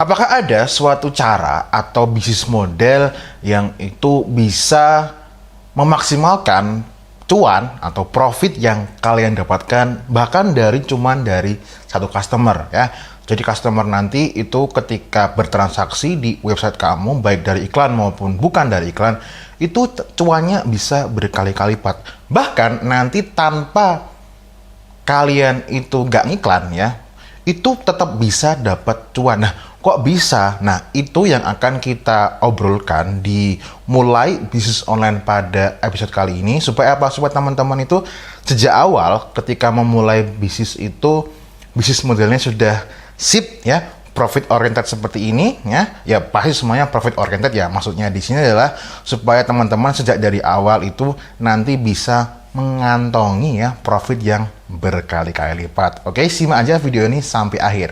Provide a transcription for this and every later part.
Apakah ada suatu cara atau bisnis model yang itu bisa memaksimalkan cuan atau profit yang kalian dapatkan bahkan dari satu customer ya. Jadi customer nanti itu ketika bertransaksi di website kamu baik dari iklan maupun bukan dari iklan itu cuannya bisa berkali-kali lipat. Bahkan nanti tanpa kalian itu nggak ngiklan ya, itu tetap bisa dapat cuan. Nah, kok bisa? Nah, itu yang akan kita obrolkan di mulai bisnis online pada episode kali ini. Supaya apa? Supaya teman-teman itu sejak awal ketika memulai bisnis itu, bisnis modelnya sudah sip ya, profit oriented seperti ini ya. Ya pasti semuanya profit oriented ya. Maksudnya di sini adalah supaya teman-teman sejak dari awal itu nanti bisa mengantongi ya profit yang berkali-kali lipat. Oke, simak aja video ini sampai akhir.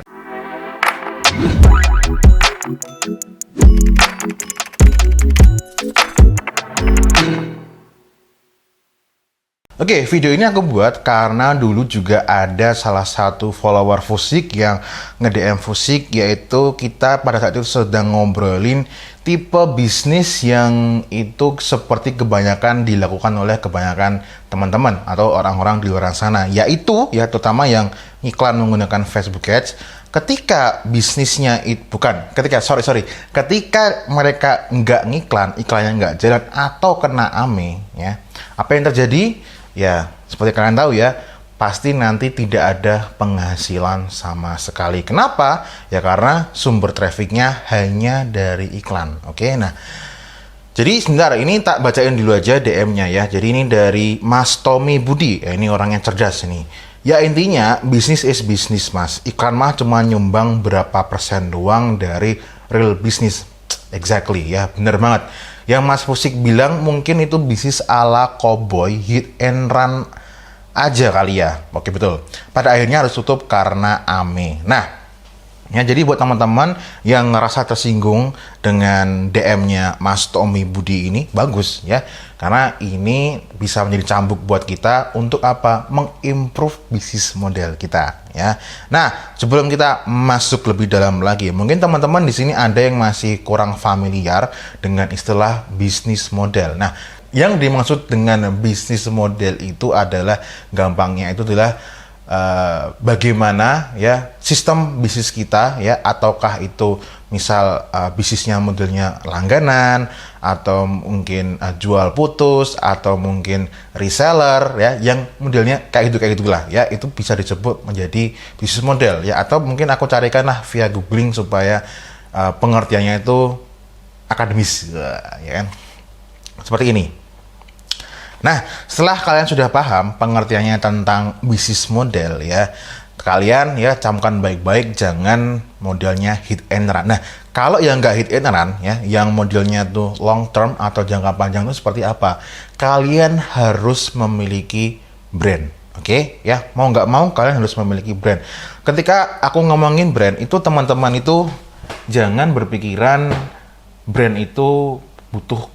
Oke, video ini aku buat karena dulu juga ada salah satu follower Fusik yang nge-DM Fusik, yaitu kita pada saat itu sedang ngobrolin tipe bisnis yang itu seperti kebanyakan dilakukan oleh kebanyakan teman-teman atau orang-orang di luar sana, yaitu ya terutama yang iklan menggunakan Facebook Ads. Ketika bisnisnya itu ketika mereka nggak ngiklan, iklannya nggak jalan atau kena ame ya, apa yang terjadi? Ya, seperti kalian tahu ya, pasti nanti tidak ada penghasilan sama sekali. Kenapa? Ya karena sumber trafficnya hanya dari iklan. Oke, nah, jadi sebentar, ini tak bacain dulu aja DM-nya ya. Jadi ini dari Mas Tommy Budi. Ya, ini orang yang cerdas ini. Ya intinya, bisnis is bisnis mas. Iklan mah cuma nyumbang berapa persen doang dari real bisnis. Exactly, ya bener banget. Yang Mas Fusik bilang mungkin itu bisnis ala cowboy, hit and run aja kali ya. Oke betul. Pada akhirnya harus tutup karena ame. Nah, ya jadi buat teman-teman yang ngerasa tersinggung dengan DM-nya Mas Tommy Budi ini, bagus ya. Karena ini bisa menjadi cambuk buat kita untuk apa? Mengimprove bisnis model kita ya. Nah, sebelum kita masuk lebih dalam lagi, mungkin teman-teman di sini ada yang masih kurang familiar dengan istilah bisnis model. Nah, yang dimaksud dengan bisnis model itu adalah gampangnya itu adalah bagaimana ya sistem bisnis kita ya, ataukah itu misal bisnisnya modelnya langganan atau mungkin jual putus atau mungkin reseller ya, yang modelnya kayak gitulah ya, itu bisa disebut menjadi bisnis model ya. Atau mungkin aku carikanlah via googling supaya pengertiannya itu akademis ya kan, seperti ini. Nah, setelah kalian sudah paham pengertiannya tentang bisnis model ya, kalian ya camkan baik-baik jangan modelnya hit and run. Nah, kalau yang nggak hit and run ya, yang modelnya tuh long term atau jangka panjang itu seperti apa? Kalian harus memiliki brand. Oke, ya mau nggak mau kalian harus memiliki brand. Ketika aku ngomongin brand itu, teman-teman itu jangan berpikiran brand itu butuh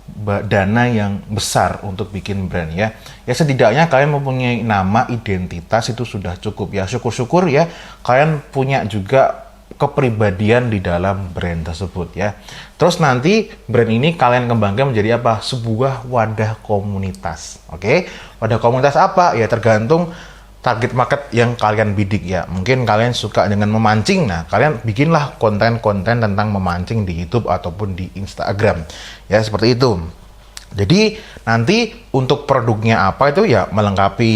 dana yang besar untuk bikin brand ya. Ya setidaknya kalian mempunyai nama, identitas itu sudah cukup ya. Syukur-syukur ya kalian punya juga kepribadian di dalam brand tersebut ya. Terus nanti brand ini kalian kembangkan menjadi apa? Sebuah wadah komunitas. Oke? Wadah komunitas apa? Ya tergantung target market yang kalian bidik ya. Mungkin kalian suka dengan memancing. Nah, kalian bikinlah konten-konten tentang memancing di YouTube ataupun di Instagram. Ya, seperti itu. Jadi, nanti untuk produknya apa itu ya melengkapi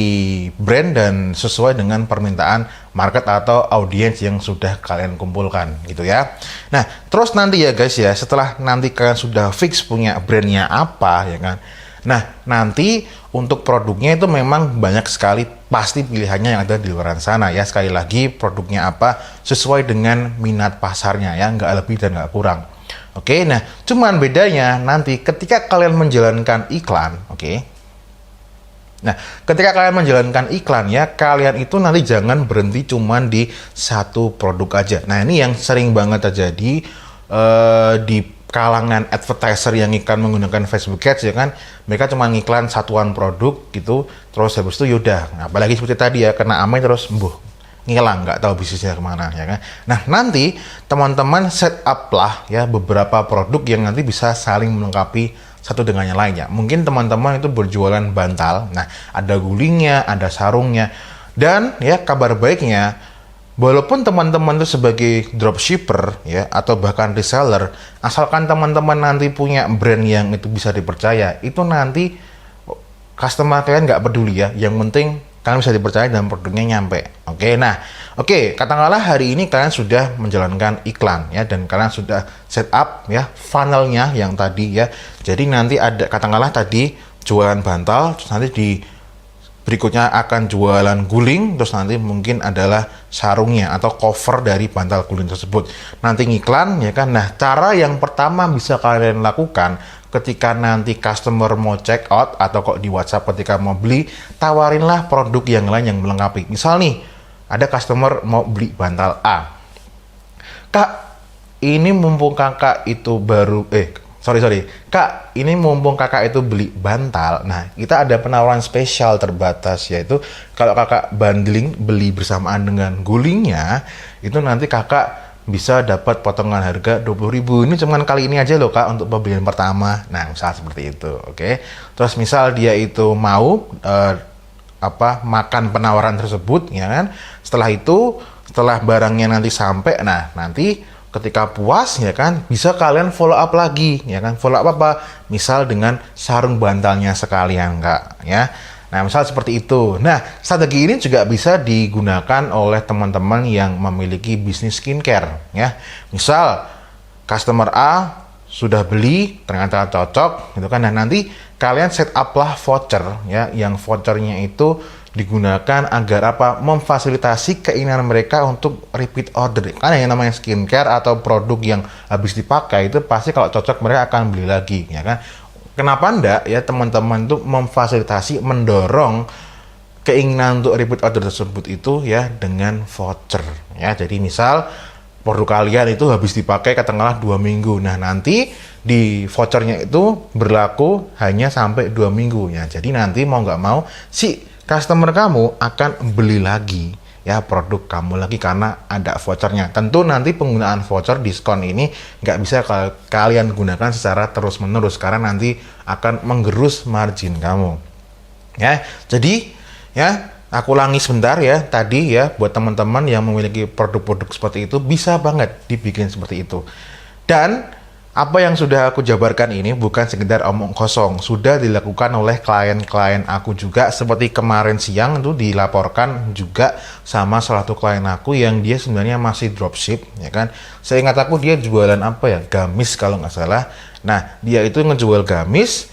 brand dan sesuai dengan permintaan market atau audiens yang sudah kalian kumpulkan gitu ya. Nah, terus nanti ya guys ya, setelah nanti kalian sudah fix punya brandnya apa ya kan. Nah, nanti untuk produknya itu memang banyak sekali pasti pilihannya yang ada di luar sana ya. Sekali lagi produknya apa sesuai dengan minat pasarnya ya, nggak lebih dan nggak kurang. Oke, nah cuman bedanya nanti ketika kalian menjalankan iklan, oke. Nah, ketika kalian menjalankan iklan ya, kalian itu nanti jangan berhenti cuman di satu produk aja. Nah, ini yang sering banget terjadi di kalangan advertiser yang iklan menggunakan Facebook Ads ya kan, mereka cuma ngiklan satuan produk gitu, terus habis itu yaudah. Nah, apalagi seperti tadi ya, kena ame terus ngilang, nggak tahu bisnisnya kemana, ya kan. Nah, nanti teman-teman set up lah ya beberapa produk yang nanti bisa saling melengkapi satu dengan yang lainnya. Mungkin teman-teman itu berjualan bantal, nah ada gulingnya, ada sarungnya, dan ya kabar baiknya, walaupun teman-teman itu sebagai dropshipper ya atau bahkan reseller, asalkan teman-teman nanti punya brand yang itu bisa dipercaya, itu nanti customer kalian nggak peduli ya. Yang penting kalian bisa dipercaya dan produknya nyampe. Katakanlah hari ini kalian sudah menjalankan iklan ya, dan kalian sudah set up ya funnelnya yang tadi ya. Jadi nanti ada, katakanlah tadi jualan bantal, terus nanti di berikutnya akan jualan guling, terus nanti mungkin adalah sarungnya atau cover dari bantal guling tersebut. Nanti ngiklan ya kan. Nah, cara yang pertama bisa kalian lakukan ketika nanti customer mau check out atau kok di WhatsApp ketika mau beli, tawarinlah produk yang lain yang melengkapi. Misal nih, ada customer mau beli bantal A. Kak, ini mumpung kakak itu baru Kak, ini mumpung kakak itu beli bantal. Nah, kita ada penawaran spesial terbatas, yaitu kalau kakak bundling beli bersamaan dengan gulingnya, itu nanti kakak bisa dapat potongan harga 20.000. Ini cuman kali ini aja loh kak, untuk pembelian pertama. Nah, misal seperti itu, oke. Terus misal dia itu mau makan penawaran tersebut, ya kan? Setelah barangnya nanti sampai, nah nanti ketika puas ya kan, bisa kalian follow up lagi, ya kan? Follow up apa? Misal dengan sarung bantalnya sekalian kak, ya. Nah, misal seperti itu. Nah, strategi ini juga bisa digunakan oleh teman-teman yang memiliki bisnis skincare, ya. Misal, customer A sudah beli, ternyata cocok, gitu kan. Nah, nanti kalian set up lah voucher, ya, yang vouchernya itu digunakan agar memfasilitasi keinginan mereka untuk repeat order. Karena yang namanya skincare atau produk yang habis dipakai itu pasti kalau cocok mereka akan beli lagi, ya kan. Kenapa enggak ya teman-teman itu memfasilitasi, mendorong keinginan untuk repeat order tersebut itu ya dengan voucher ya. Jadi misal produk kalian itu habis dipakai katakanlah 2 minggu. Nah, nanti di vouchernya itu berlaku hanya sampai 2 minggu ya. Jadi nanti mau nggak mau si customer kamu akan beli lagi ya produk kamu lagi karena ada vouchernya. Tentu nanti penggunaan voucher diskon ini nggak bisa kalian gunakan secara terus-menerus karena nanti akan menggerus margin kamu. Ya, jadi ya aku ulangi sebentar ya tadi ya, buat teman-teman yang memiliki produk-produk seperti itu bisa banget dibikin seperti itu. Dan apa yang sudah aku jabarkan ini bukan sekedar omong kosong, sudah dilakukan oleh klien-klien aku juga. Seperti kemarin siang itu dilaporkan juga sama salah satu klien aku yang dia sebenarnya masih dropship, ya kan. Seingat aku dia jualan gamis kalau nggak salah. Nah, dia itu ngejual gamis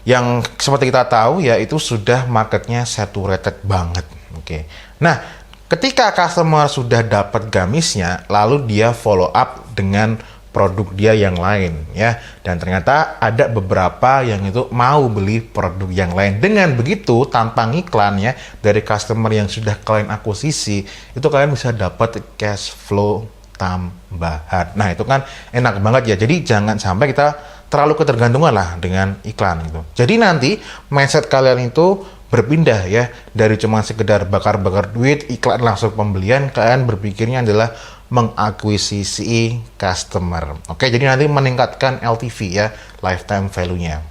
yang seperti kita tahu ya itu sudah marketnya saturated banget. Oke. Nah, ketika customer sudah dapat gamisnya, lalu dia follow up dengan produk dia yang lain ya, dan ternyata ada beberapa yang itu mau beli produk yang lain. Dengan begitu tanpa ngiklan ya dari customer yang sudah kalian akuisisi, itu kalian bisa dapat cash flow tambahan. Nah, itu kan enak banget ya. Jadi jangan sampai kita terlalu ketergantungan lah dengan iklan itu. Jadi nanti mindset kalian itu berpindah ya, dari cuma sekedar bakar-bakar duit iklan langsung pembelian, kalian berpikirnya adalah mengakuisisi customer. Oke, jadi nanti meningkatkan LTV ya, lifetime value-nya.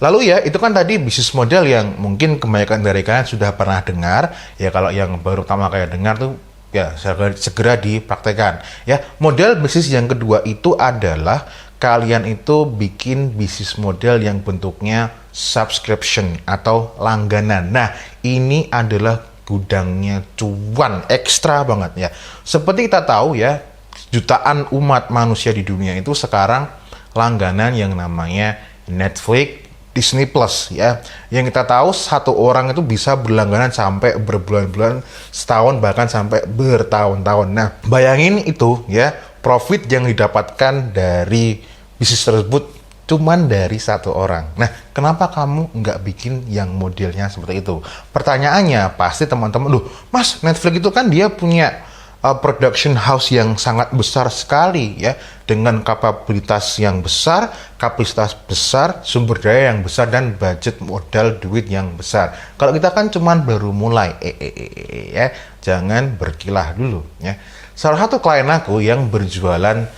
Lalu ya, itu kan tadi bisnis model yang mungkin kebanyakan dari kalian sudah pernah dengar. Ya, kalau yang baru pertama kali dengar tuh ya segera dipraktekkan. Ya, model bisnis yang kedua itu adalah kalian itu bikin bisnis model yang bentuknya subscription atau langganan. Nah, ini adalah gudangnya cuan ekstra banget ya. Seperti kita tahu ya, jutaan umat manusia di dunia itu sekarang langganan yang namanya Netflix, Disney Plus ya. Yang kita tahu satu orang itu bisa berlangganan sampai berbulan-bulan, setahun bahkan sampai bertahun-tahun. Nah, bayangin itu ya, profit yang didapatkan dari bisnis tersebut cuman dari satu orang. Nah, kenapa kamu nggak bikin yang modelnya seperti itu? Pertanyaannya pasti teman-teman, Mas, Netflix itu kan dia punya production house yang sangat besar sekali ya, dengan kapabilitas yang besar, kapasitas besar, sumber daya yang besar, dan budget modal duit yang besar. Kalau kita kan cuman baru mulai, ya, jangan berkilah dulu ya. Salah satu klien aku yang berjualan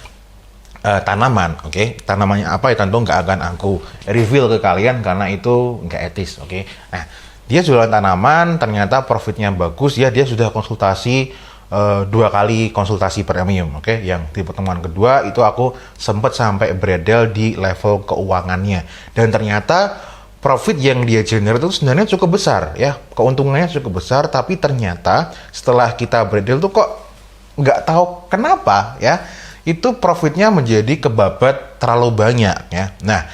tanaman, oke, tanamannya apa ya tentu nggak akan aku reveal ke kalian karena itu nggak etis, oke. Nah, dia jualan tanaman, ternyata profitnya bagus ya, dia sudah konsultasi 2 kali konsultasi premium, oke. Yang di pertemuan kedua itu aku sempat sampai beredel di level keuangannya, dan ternyata profit yang dia generate itu sebenarnya cukup besar ya, keuntungannya cukup besar, tapi ternyata setelah kita beredel tuh kok nggak tahu kenapa ya, itu profitnya menjadi kebabat terlalu banyak ya. Nah,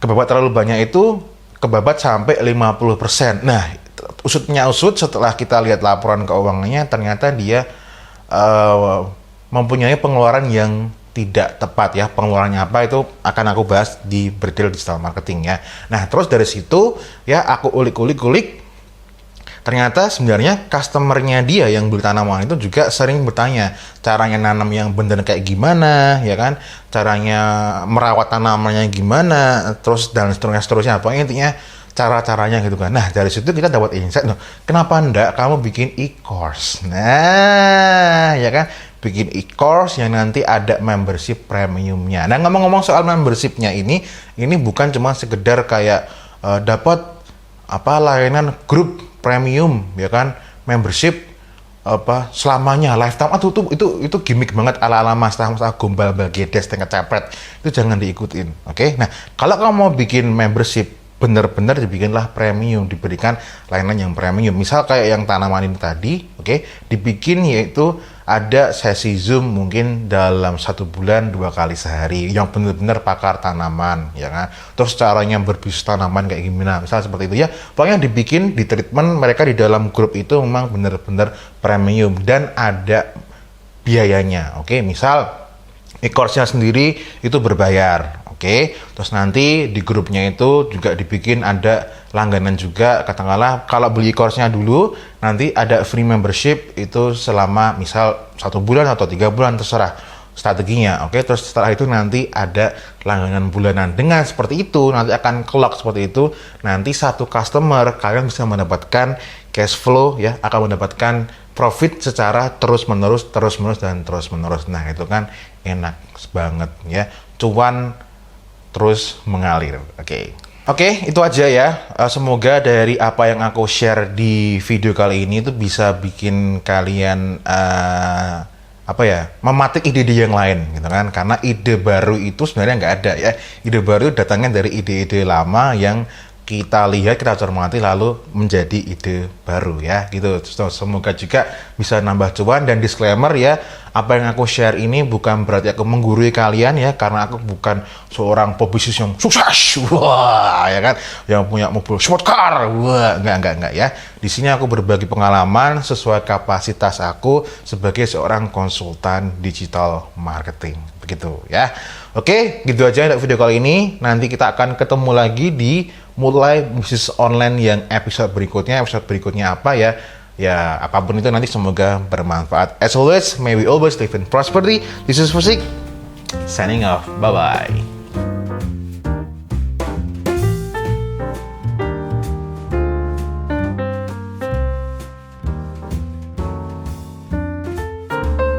kebabat terlalu banyak itu kebabat sampai 50%. Nah, usutnya usut setelah kita lihat laporan keuangannya, ternyata dia mempunyai pengeluaran yang tidak tepat ya. Pengeluarannya apa itu akan aku bahas di Berdil Digital Marketing ya. Nah, terus dari situ ya aku ulik-ulik, ternyata sebenarnya customernya dia yang beli tanaman itu juga sering bertanya caranya nanam yang benar kayak gimana ya kan, caranya merawat tanamannya gimana, terus dan seterusnya, pokoknya intinya cara-caranya gitu kan. Nah, dari situ kita dapat insight, kenapa enggak kamu bikin e-course? Nah, ya kan, bikin e-course yang nanti ada membership premiumnya. Nah, ngomong-ngomong soal membershipnya ini bukan cuma sekedar kayak dapat layanan grup premium ya kan, membership selamanya lifetime. Itu gimmick banget ala-ala mas gombal bagedes tingkat capret, itu jangan diikutin, oke. Nah, kalau kamu mau bikin membership benar-benar dibikinlah premium, diberikan layanan yang premium. Misal kayak yang tanaman ini tadi, oke, dibikin yaitu ada sesi Zoom mungkin dalam 1 bulan 2 kali sehari, yang benar-benar pakar tanaman, ya kan. Terus caranya berbisnis tanaman kayak gimana, misal seperti itu ya. Pokoknya dibikin, di treatment mereka di dalam grup itu memang benar-benar premium dan ada biayanya, oke. Misal e-course-nya sendiri itu berbayar. Oke, terus nanti di grupnya itu juga dibikin ada langganan juga, katakanlah kalau beli course-nya dulu nanti ada free membership itu selama misal 1 bulan atau 3 bulan, terserah strateginya. Oke, terus setelah itu nanti ada langganan bulanan. Dengan seperti itu nanti akan clock seperti itu, nanti satu customer kalian bisa mendapatkan cash flow ya, akan mendapatkan profit secara terus menerus. Nah, itu kan enak banget ya, cuan terus mengalir. Oke, itu aja ya. Semoga dari apa yang aku share di video kali ini itu bisa bikin kalian mematik ide-ide yang lain gitu kan. Karena ide baru itu sebenarnya nggak ada ya. Ide baru datangnya dari ide-ide lama yang kita lihat, kita cermati, lalu menjadi ide baru ya gitu. Semoga juga bisa nambah cuan. Dan disclaimer ya, apa yang aku share ini bukan berarti aku menggurui kalian ya, karena aku bukan seorang pebisnis yang sukses, wah ya kan, yang punya mobil sport car, wah enggak ya. Di sini aku berbagi pengalaman sesuai kapasitas aku sebagai seorang konsultan digital marketing, begitu ya. Oke, gitu aja untuk video kali ini. Nanti kita akan ketemu lagi di mulai bisnis online yang episode berikutnya. Episode berikutnya apa ya? Ya, apapun itu nanti semoga bermanfaat. As always, may we always live in prosperity. This is Fusik, signing off. Bye-bye.